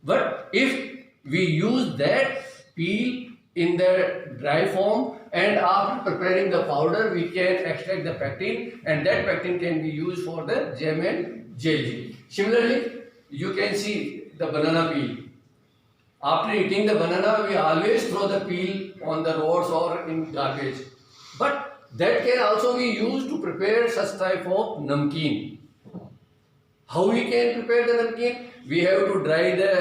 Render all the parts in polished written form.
But if we use that peel in the dry form and after preparing the powder, we can extract the pectin, and that pectin can be used for the jam and jelly. Similarly, you can see the banana peel. After eating the banana, we always throw the peel on the roads or in garbage. But that can also be used to prepare such type of namkeen. How we can prepare the namkeen? We have to dry the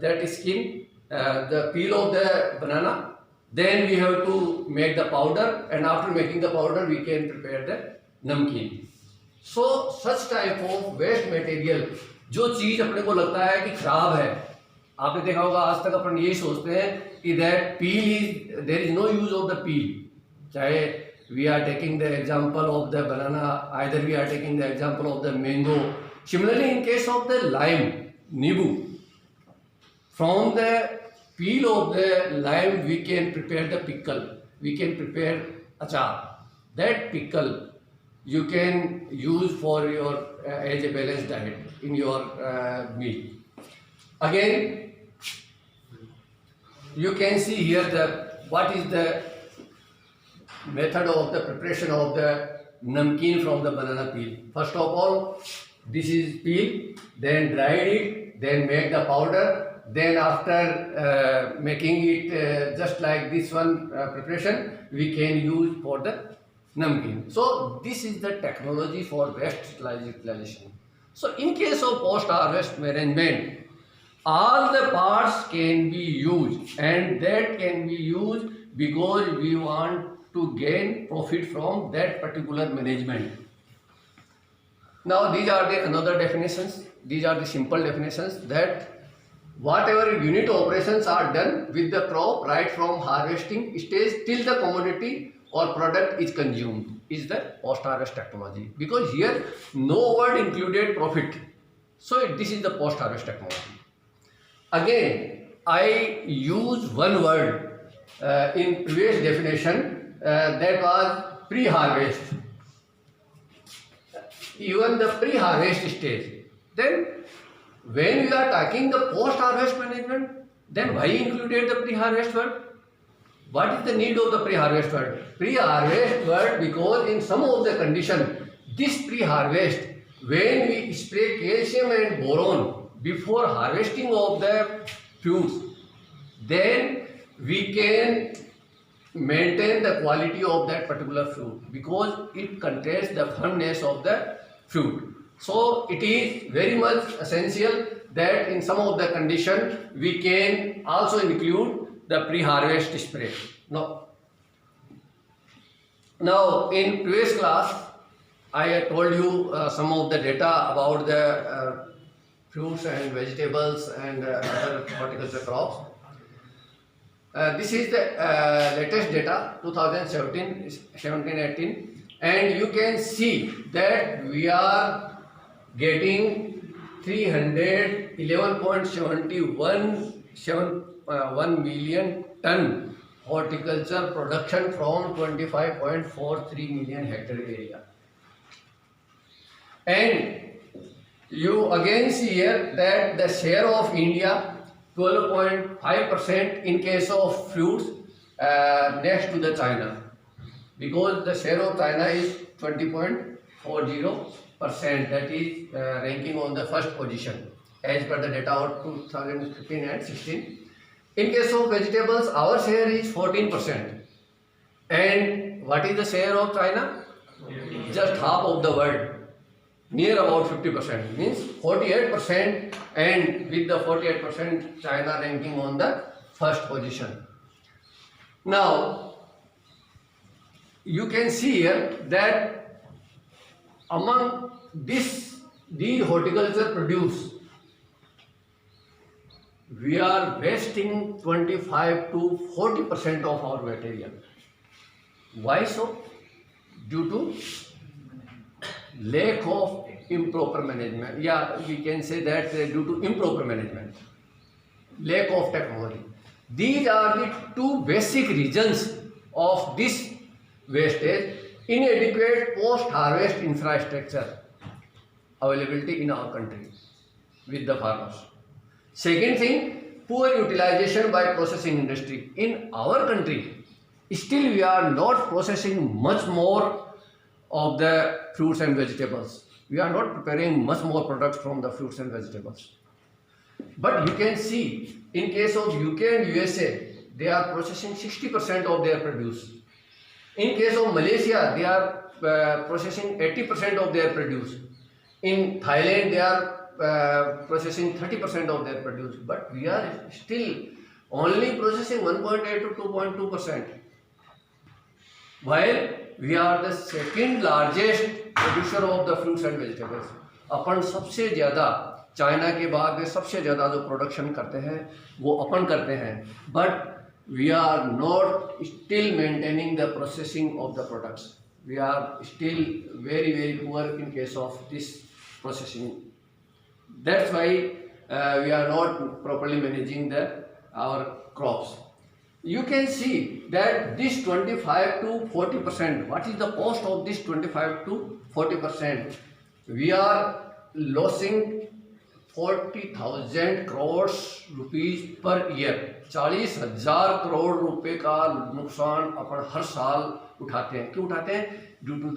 that skin, the peel of the banana. Then we have to make the powder, and after making the powder, we can prepare the namkeen. So such type of waste material, जो चीज अपने को लगता है कि खराब है, आपने देखा होगा आज तक अपन यही सोचते हैं कि that peel is there is no use of the peel. चाहे we are taking the example of the banana, either we are taking the example of the mango. Similarly, in case of the lime, nibu, from the peel of the lime we can prepare the pickle, we can prepare achar. That pickle you can use for your as a balanced diet in your meal. Again, you can see here the what is the method of the preparation of the namkeen from the banana peel. First of all, this is peel, then dried it, then make the powder, then after making it just like this one preparation, we can use for the namkeen. So this is the technology for waste utilization. So in case of post-harvest management, all the parts can be used, and that can be used because we want to gain profit from that particular management. Now these are the another definitions. These are the simple definitions that whatever unit operations are done with the crop right from harvesting stage till the commodity or product is consumed is the post-harvest technology. Because here no word included profit. So this is the post-harvest technology. Again, I use one word in previous definition that was pre-harvest. Even the pre-harvest stage. Then when we are talking the post-harvest management, then why included the pre-harvest word? What is the need of the pre-harvest word? Pre-harvest word because in some of the condition, this pre-harvest, when we spray calcium and boron before harvesting of the fruits, then we can maintain the quality of that particular fruit because it contains the firmness of the fruit. So it is very much essential that in some of the condition we can also include the pre-harvest spray. Now in previous class I told you some of the data about the fruits and vegetables and other horticulture crops. This is the latest data 2017-18, and you can see that we are getting 311.71 million ton horticulture production from 25.43 million hectare area. And you again see here that the share of India 12.5% in case of fruits next to the China, because the share of China is 20.40%, that is ranking on the first position as per the data of 2015 and 16. In case of vegetables, our share is 14%. And what is the share of China? Just half of the world, near about 50%, means 48%, and with the 48% China ranking on the first position. Now you can see here that among these horticulture produce, we are wasting 25 to 40% of our material. Why so? Due to lack of improper management. Yeah, we can say that due to improper management, lack of technology. These are the two basic reasons of this wastage. Inadequate post-harvest infrastructure availability in our country with the farmers. Second thing, poor utilization by processing industry. In our country, still we are not processing much more of the fruits and vegetables. We are not preparing much more products from the fruits and vegetables. But you can see, in case of UK and USA, they are processing 60% of their produce. In case of Malaysia, they are processing 80% of their produce. In Thailand, they are processing 30% of their produce. But we are still only processing 1.8 to 2.2%. While we are the second largest producer of the fruits and vegetables. अपन सबसे ज़्यादा China के बाद में सबसे ज़्यादा जो production करते हैं वो अपन करते हैं. But we are not still maintaining the processing of the products. We are still very, very poor in case of this processing. That's why we are not properly managing our crops. You can see that this 25 to 40%, what is the cost of this 25 to 40%? We are losing 40,000 crores rupees per year. 40,000 crore रुपए का नुकसान अपन हर साल उठाते हैं. क्यों उठाते हैं? Due to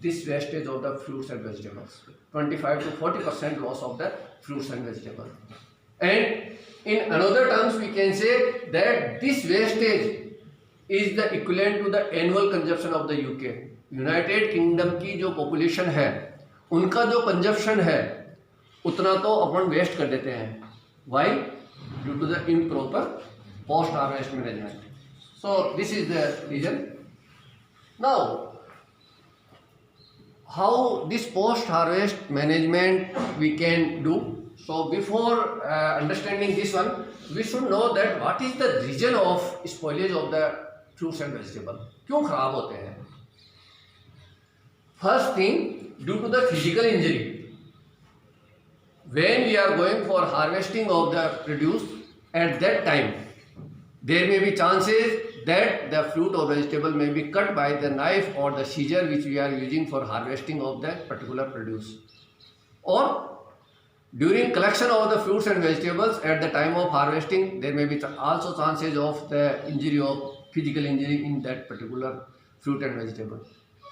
this wastage of the fruits and vegetables. 25 to 40% loss of the fruits and vegetables. And in another terms, we can say that this wastage is the equivalent to the annual consumption of the UK. United kingdom की जो population है उनका जो consumption है उतना तो अपन waste कर देते हैं. Why? Due to the improper post harvest management. So this is the reason. Now how this post harvest management we can do. So before understanding this one, we should know that what is the reason of spoilage of the fruits and vegetables. क्यों खराब होते हैं? First thing, due to the physical injury. When we are going for harvesting of the produce, at that time there may be chances that the fruit or vegetable may be cut by the knife or the scissor which we are using for harvesting of that particular produce. Or during collection of the fruits and vegetables at the time of harvesting, there may be also chances of the injury of physical injury in that particular fruit and vegetable.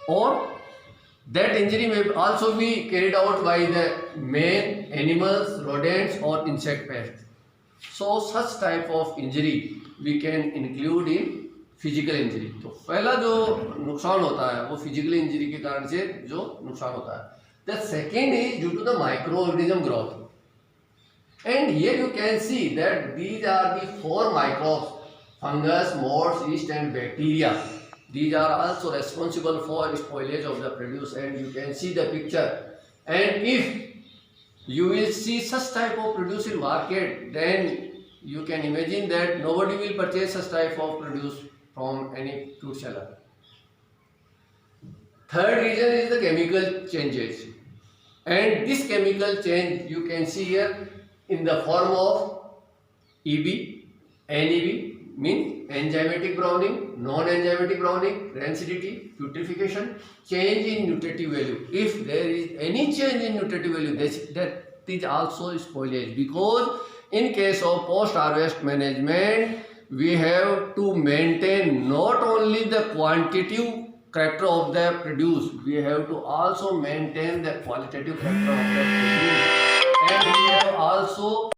Or that injury may also be carried out by the man, animals, rodents or insect pests. So such type of injury we can include in physical injury. तो पहला जो नुकसान होता है वो physical injury के कारण से जो नुकसान होता है. The second is due to the micro organism growth. And here you can see that these are the 4 microbes: fungus, mold, yeast and bacteria. These are also responsible for spoilage of the produce, and you can see the picture. And if you will see such type of produce in market, then you can imagine that nobody will purchase such type of produce from any fruit seller. Third reason is the chemical changes, and this chemical change you can see here in the form of EB, NEB means enzymatic browning, non-enzymatic browning, rancidity, putrefaction, change in nutritive value. If there is any change in nutritive value, that is also spoilage, because in case of post-harvest management, we have to maintain not only the quantitative character of the produce, we have to also maintain the qualitative character of the produce, and we have also